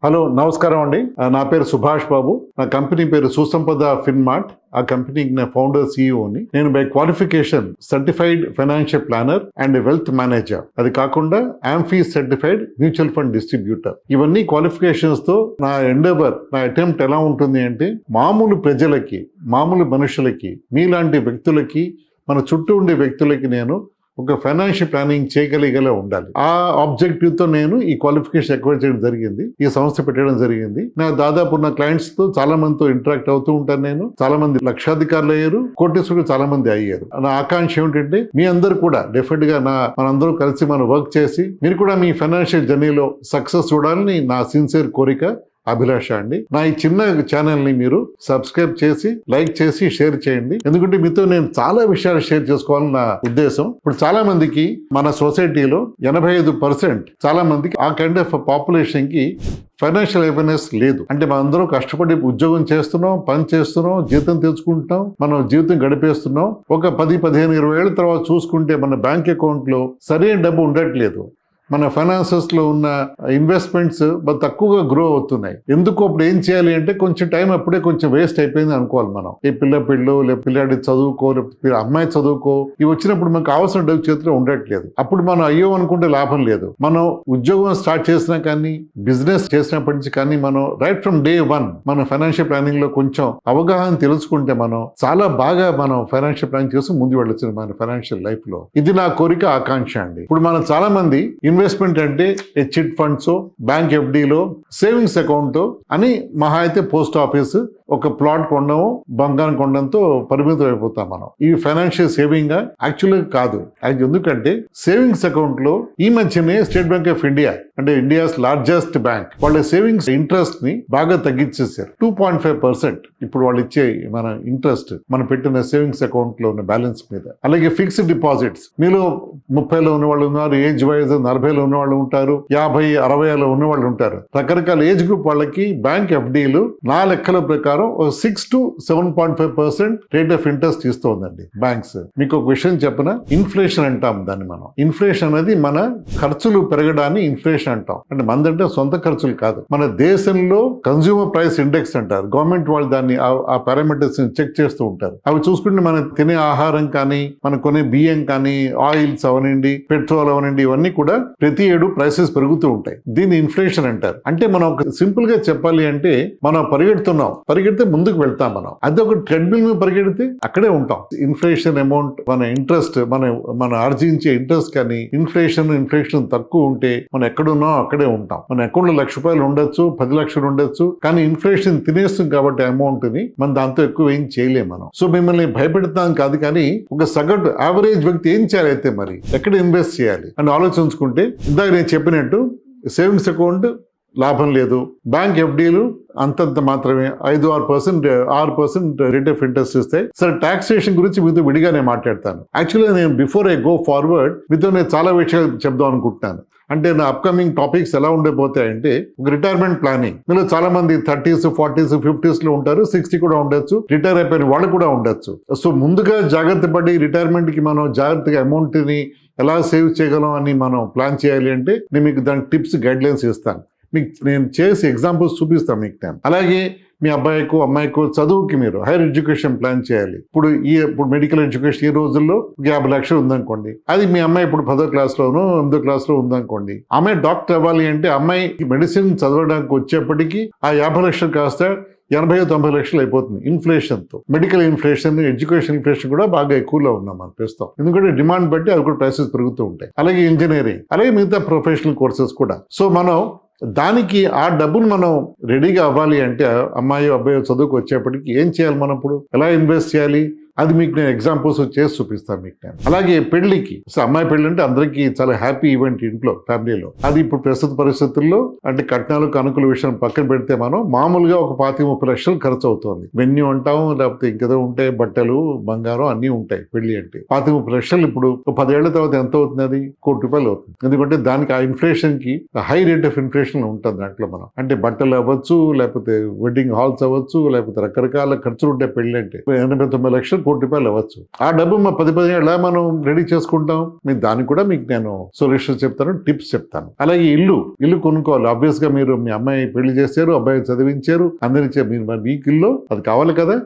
Hello నమస్కారం అండి. నా పేరు సుభాష్ బాబు. నా కంపెనీ పేరు సుసంపద ఫిన్మార్ట్. ఆ కంపెనీకి నా ఫౌండర్ సిఇఓని. నేను by qualification certified financial planner and wealth manager. అది కాకుండా amphi certified mutual fund distributor. ఇవన్నీ క్వాలిఫికేషన్స్ తో నా నా అటెంప్ట్ ఎలా ఉంటుంది అంటే, మామూలు ప్రజలకి, మామూలు మనుషులకి, మీలాంటి వ్యక్తులకి, మన చుట్టూ ఉండే వ్యక్తులకి నేను ఒక ఫైనాన్షియల్ ప్లానింగ్ చేయగలిగేలా ఉండాలి. ఆ ఆబ్జెక్టివ్ తో నేను ఈ క్వాలిఫికేషన్ ఎక్వైర్ చేయడం జరిగింది, ఈ సంస్థ పెట్టడం జరిగింది. నా దాదాపు నా క్లయింట్స్ తో చాలా మందితో ఇంటరాక్ట్ అవుతూ ఉంటాను. నేను చాలా మంది లక్షాధికారులు అయ్యారు, కోటీశ్వరులు చాలా మంది అయ్యారు. నా ఆకాంక్ష ఏమిటంటే, మీ అందరూ కూడా డెఫినెట్ గా మనందరూ కలిసి మనం వర్క్ చేసి మీరు కూడా మీ ఫైనాన్షియల్ జర్నీలో సక్సెస్ చూడాలని నా సిన్సియర్ కోరిక, అభిలాష అండి. నా ఈ చిన్న ఛానల్ ని మీరు సబ్స్క్రైబ్ చేసి, లైక్ చేసి, షేర్ చేయండి. ఎందుకంటే మీతో నేను చాలా విషయాలు షేర్ చేసుకోవాలని నా ఉద్దేశం. ఇప్పుడు చాలా మందికి మన సొసైటీలో 85% చాలా మందికి ఆ కైండ్ ఆఫ్ పాపులేషన్ కి ఫైనాన్షియల్ అవేర్నెస్ లేదు. అంటే మనందరం కష్టపడి ఉద్యోగం చేస్తున్నాం, పని చేస్తున్నాం, జీతం తెచ్చుకుంటున్నాం, మనం జీవితం గడిపేస్తున్నాం. ఒక 10, 15, 20 ఏళ్ళ తర్వాత చూసుకుంటే మన బ్యాంక్ అకౌంట్ లో సరైన డబ్బు ఉండట్లేదు. మన ఫైనాన్సెస్ లో ఉన్న ఇన్వెస్ట్మెంట్స్ తక్కువగా గ్రో అవుతున్నాయి. ఎందుకు? అప్పుడు ఏం చేయాలి అంటే, కొంచెం టైం అప్పుడే కొంచెం వేస్ట్ అయిపోయింది అనుకోవాలి మనం. ఈ పిల్లు లేకపోతే పిల్లాడి చదువుకో, లేకపోతే అమ్మాయి చదువుకో, ఇవి వచ్చినప్పుడు మనకు కావాల్సిన డబ్బు చేతిలో ఉండట్లేదు. అప్పుడు మనం అయ్యో అనుకుంటే లాభం లేదు. మనం ఉద్యోగం స్టార్ట్ చేసినా కానీ, బిజినెస్ చేసినప్పటి నుంచి కానీ, మనం రైట్ ఫ్రమ్ డే 1 మన ఫైనాన్షియల్ ప్లానింగ్ లో కొంచెం అవగాహన తెలుసుకుంటే మనం చాలా బాగా మనం ఫైనాన్షియల్ ప్లానింగ్ చేసి ముందు వెళ్ళొచ్చు మన ఫైనాన్షియల్ లైఫ్ లో. ఇది నా కోరిక, ఆకాంక్ష అండి. ఇప్పుడు మనం చాలా మంది ఇన్వెస్ట్మెంట్ అంటే చిట్ ఫండ్స్, బ్యాంక్ ఎఫ్డీలో, సేవింగ్స్ అకౌంట్ అని, మహా అయితే పోస్ట్ ఆఫీస్, ఒక ప్లాట్ కొనడం, బంగారం కొనడంతో పరిమితం అయిపోతాం మనం. ఈ ఫైనాన్షియల్ సేవింగ్ యాక్చువల్గా కాదు. ఎందుకంటే సేవింగ్స్ అకౌంట్ లో ఈ మధ్యనే స్టేట్ బ్యాంక్ ఆఫ్ ఇండియా, అంటే ఇండియాస్ లార్జెస్ట్ బ్యాంక్, వాళ్ళ సేవింగ్స్ ఇంట్రెస్ట్ ని బాగా తగ్గించేశారు. 2.5% ఇప్పుడు వాళ్ళు ఇచ్చే మన ఇంట్రెస్ట్ మనం పెట్టిన సేవింగ్స్ అకౌంట్ లో ఉన్న బ్యాలెన్స్ మీద. అలాగే ఫిక్స్డ్ డిపాజిట్స్, మీలో 30లో ఉన్న వాళ్ళు ఉన్నారు, ఏజ్ వైజ్ 40లో ఉన్న వాళ్ళు ఉంటారు, 50, 60లో ఉన్న వాళ్ళు ఉంటారు. రకరకాల ఏజ్ గ్రూప్ వాళ్ళకి బ్యాంక్ ఎఫ్డీలు నా లెక్కల ప్రకారం 6 to 7.5% రేట్ ఆఫ్ ఇంట్రెస్ట్ ఇస్తోందండి బ్యాంక్స్. మీకు ఒక విషయం చెప్పిన, ఇన్ఫ్లేషన్ అంటాం దాన్ని మనం. ఇన్ఫ్లేషన్ అనేది మన ఖర్చులు పెరగడాన్ని ఇన్ఫ్లేషన్ అంటాం. అంటే మనదంటే సొంత ఖర్చులు కాదు, మన దేశంలో కన్స్యూమర్ ప్రైస్ ఇండెక్స్ అంటారు. గవర్నమెంట్ వాళ్ళు దాన్ని ఆ పారామీటర్స్ చెక్ చేస్తూ ఉంటారు. అవి చూసుకుంటే మనం తినే ఆహారం కానీ, మనం కొనే బియ్యం కానీ, ఆయిల్స్ అవనండి, పెట్రోల్ అవనండి, ఇవన్నీ కూడా ప్రతి ఏడు ప్రైసెస్ పెరుగుతూ ఉంటాయి. దీన్ని ఇన్ఫ్లేషన్ అంటారు. అంటే మనం సింపుల్ గా చెప్పాలి అంటే, మనం పరిగెడితే ముందుకు వెళ్తాం. మనం అదే ఒక ట్రెడ్మిల్ మీద పరిగెడితే అక్కడే ఉంటాం. ఇన్ఫ్లేషన్ అమౌంట్, మన ఇంట్రెస్ట్, మన ఆర్జించే ఇంట్రెస్ట్ కానీ ఇన్ఫ్లేషన్ తక్కువ ఉంటే మనం ఎక్కడున్నాం అక్కడే ఉంటాం. మన అకౌంట్ లో ₹1,00,000 ఉండొచ్చు, 10 లక్షలు ఉండొచ్చు, కానీ ఇన్ఫ్లేషన్ తినేస్తుంది కాబట్టి అమౌంట్ ని మనం దాంతో ఎక్కువ ఏం చేయలేము మనం. సో మిమ్మల్ని భయపెడతాం కాదు, కానీ ఒక సగటు యావరేజ్ వ్యక్తి ఏం చేయాలి అయితే, మరి ఎక్కడ ఇన్వెస్ట్ చేయాలి అని ఆలోచించుకుంటే, ఇందాక నేను చెప్పినట్టు సేవింగ్స్ అకౌంట్ లాభం లేదు, బ్యాంక్ ఎఫ్డీలు అంతంత మాత్రమే 5-6% రేట్ ఆఫ్ ఇంట్రెస్ట్ ఇస్తాయి. సరే, టాక్సేషన్ గురించి మీతో విడిగా నేను మాట్లాడతాను. యాక్చువల్గా నేను బిఫోర్ ఐ గో ఫార్వర్డ్ మీతో నేను చాలా విషయాలు చెప్దాం అనుకుంటున్నాను. అంటే నా అప్కమింగ్ టాపిక్స్ ఎలా ఉండబోతాయంటే, ఒక రిటైర్మెంట్ ప్లానింగ్. మీలో చాలా మంది 30s, 40s, 50s లో ఉంటారు, 60 కూడా ఉండొచ్చు, రిటైర్ అయిపోయిన వాళ్ళు కూడా ఉండొచ్చు. సో ముందుగా జాగ్రత్త పడి రిటైర్మెంట్ కి మనం జాగ్రత్తగా అమౌంట్ ని ఎలా సేవ్ చేయగలం అని మనం ప్లాన్ చేయాలి అంటే, నేను మీకు దాని టిప్స్, గైడ్ లైన్స్ ఇస్తాను. మీకు నేను చేసి ఎగ్జాంపుల్స్ చూపిస్తాను మీకు నేను. అలాగే మీ అబ్బాయికో అమ్మాయికో చదువుకి మీరు హైయర్ ఎడ్యుకేషన్ ప్లాన్ చేయాలి. ఇప్పుడు మెడికల్ ఎడ్యుకేషన్ ఈ రోజుల్లో 50 లక్షలు ఉందనుకోండి, అది మీ అమ్మాయి ఇప్పుడు 10వ క్లాస్లోనో 8వ క్లాస్లో ఉందనుకోండి. అమ్మాయి డాక్టర్ అవ్వాలి అంటే, అమ్మాయి మెడిసిన్ చదవడానికి వచ్చేప్పటికీ ఆ 50 లక్షలు కాస్త 80-90 లక్షలు అయిపోతుంది ఇన్ఫ్లేషన్ తో. మెడికల్ ఇన్ఫ్లేషన్, ఎడ్యుకేషన్ ఇన్ఫ్లేషన్ కూడా బాగా ఎక్కువలో ఉన్నాం మనం ప్రస్తుతం. ఎందుకంటే డిమాండ్ బట్టి అవి కూడా ప్రైసెస్ పెరుగుతూ ఉంటాయి. అలాగే ఇంజనీరింగ్, అలాగే మిగతా ప్రొఫెషనల్ కోర్సెస్ కూడా. సో మనం దానికి ఆ డబ్బును మనం రెడీగా అవ్వాలి అంటే, అమ్మాయి అబ్బాయి చదువుకు వచ్చేప్పటికి ఏం చేయాలి, మనం ఇప్పుడు ఎలా ఇన్వెస్ట్ చేయాలి, అది మీకు నేను ఎగ్జాంపుల్స్ చేసి చూపిస్తాను మీకు నేను. అలాగే పెళ్లికి, అమ్మాయి పెళ్లి అంటే అందరికీ చాలా హ్యాపీ ఈవెంట్ ఇంట్లో, ఫ్యామిలీలో. అది ఇప్పుడు ప్రస్తుత పరిస్థితుల్లో అంటే కట్నాలు కనుకల విషయం పక్కన పెడితే, మనం మామూలుగా ఒక 25-30 లక్షలు ఖర్చు అవుతుంది. వెన్యూ అంటాం, లేకపోతే ఇంకేదో ఉంటాయి, బట్టలు, బంగారం అన్నీ ఉంటాయి. పెళ్లి అంటే 25-30 లక్షలు. ఇప్పుడు 10 ఏళ్ల తర్వాత ఎంత అవుతుంది? అది ₹1,00,00,000 అవుతుంది. ఎందుకంటే దానికి ఆ ఇన్ఫ్లేషన్ కి హై రేట్ ఆఫ్ ఇన్ఫ్లేషన్ ఉంటుంది దాంట్లో. మనం అంటే బట్టలు అవ్వచ్చు, లేకపోతే వెడ్డింగ్ హాల్స్ అవ్వచ్చు, లేకపోతే రకరకాల ఖర్చులు ఉంటాయి పెళ్లి అంటే. 89 లక్షలు ₹1,00,00,000 అవ్వచ్చు. ఆ డబ్బు మా 10 ఎలా మనం రెడీ చేసుకుంటాం? మీకు దానికి కూడా మీకు నేను సొల్యూషన్స్ చెప్తాను, టిప్స్ చెప్తాను. అలాగే ఇల్లు కొనుక్కోవాలి. ఆబ్వియస్ గా మీరు మీ అమ్మాయి పెళ్లి చేశారు, అబ్బాయి చదివించారు, అందరి మీరు మీకు ఇల్లు అది కావాలి కదా.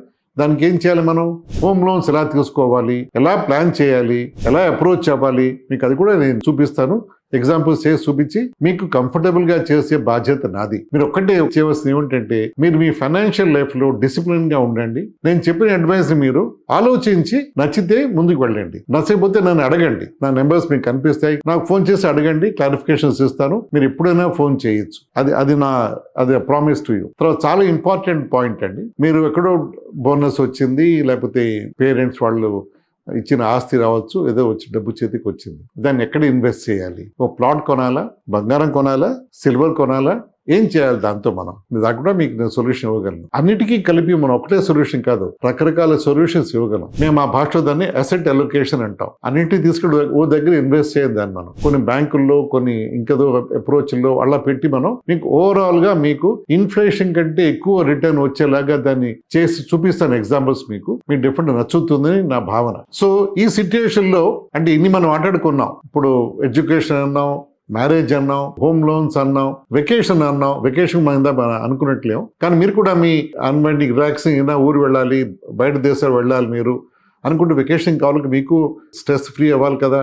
దానికి ఏం చేయాలి? మనం హోమ్ లోన్స్ ఎలా తీసుకోవాలి, ఎలా ప్లాన్ చేయాలి, ఎలా అప్రోచ్ అవ్వాలి, మీకు అది కూడా నేను చూపిస్తాను. ఎగ్జాంపుల్స్ చేసి చూపించి మీకు కంఫర్టబుల్ గా చేసే బాధ్యత నాది. మీరు ఒక్కటే చేయవలసింది ఏమిటంటే మీరు మీ ఫైనాన్షియల్ లైఫ్ లో డిసిప్లిన్ గా ఉండండి. నేను చెప్పిన అడ్వైస్ ని మీరు ఆలోచించి నచ్చితే ముందుకు వెళ్ళండి, నచ్చకపోతే నన్ను అడగండి. నా నెంబర్స్ మీకు కనిపిస్తాయి, నాకు ఫోన్ చేసి అడగండి, క్లారిఫికేషన్స్ ఇస్తాను. మీరు ఎప్పుడైనా ఫోన్ చేయొచ్చు. అది ప్రామిస్ టు యూ. తర్వాత చాలా ఇంపార్టెంట్ పాయింట్ అండి, మీరు ఎక్కడో బోనస్ వచ్చింది, లేకపోతే పేరెంట్స్ వాళ్ళు ఇచ్చిన ఆస్తి రావచ్చు, ఏదో వచ్చి డబ్బు చేతికి వచ్చింది, దాన్ని ఎక్కడ ఇన్వెస్ట్ చేయాలి? ఓ ప్లాట్ కొనాలా, బంగారం కొనాలా, సిల్వర్ కొనాలా, ఏం చేయాలి దాంతో? మనం దాకా కూడా మీకు నేను సొల్యూషన్ ఇవ్వగలను. అన్నిటికీ కలిపి మనం ఒకటే సొల్యూషన్ కాదు, రకరకాల సొల్యూషన్స్ ఇవ్వగలం. మేము ఆ భాషలో దాన్ని అసెట్ అలొకేషన్ అంటాం. అన్నింటినీ తీసుకుని ఓ దగ్గర ఇన్వెస్ట్ చేయండి దాన్ని మనం కొన్ని బ్యాంకుల్లో, కొన్ని ఇంకదో అప్రోచ్ల్లో అలా పెట్టి మనం మీకు ఓవరాల్ గా మీకు ఇన్ఫ్లేషన్ కంటే ఎక్కువ రిటర్న్ వచ్చేలాగా దాన్ని చేసి చూపిస్తాను. ఎగ్జాంపుల్స్ మీకు డిఫరెంట్ నచ్చుతుందని నా భావన. సో ఈ సిచ్యుయేషన్ లో అంటే ఇన్ని మనం మాట్లాడుకున్నాం. ఇప్పుడు ఎడ్యుకేషన్ అన్నాం, మ్యారేజ్ అన్నాం, హోమ్ లోన్స్ అన్నాం, వెకేషన్ అన్నాం. వెకేషన్ మనం అనుకున్నట్లేము, కానీ మీరు కూడా మీ అన్వైండింగ్ రిలాక్సింగ్ అయినా ఊరు వెళ్ళాలి, బయట దేశాలు వెళ్ళాలి మీరు అనుకుంటే వెకేషన్ కావాలి, మీకు స్ట్రెస్ ఫ్రీ అవ్వాలి కదా,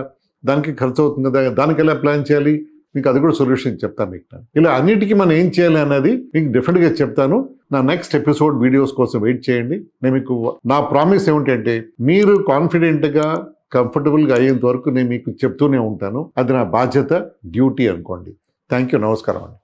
దానికి ఖర్చు అవుతుంది కదా, దానికి ఎలా ప్లాన్ చేయాలి మీకు అది కూడా సొల్యూషన్ చెప్తాను మీకు. ఇలా అన్నిటికీ మనం ఏం చేయాలి అనేది మీకు డెఫినెట్గా చెప్తాను. నా నెక్స్ట్ ఎపిసోడ్ వీడియోస్ కోసం వెయిట్ చేయండి. నేను మీకు నా ప్రామిస్ ఏమిటంటే మీరు కాన్ఫిడెంట్గా కంఫర్టబుల్గా అయ్యేంత వరకు నేను మీకు చెప్తూనే ఉంటాను. అది నా బాధ్యత, డ్యూటీ అనుకోండి. Thank you. నమస్కారం అండి.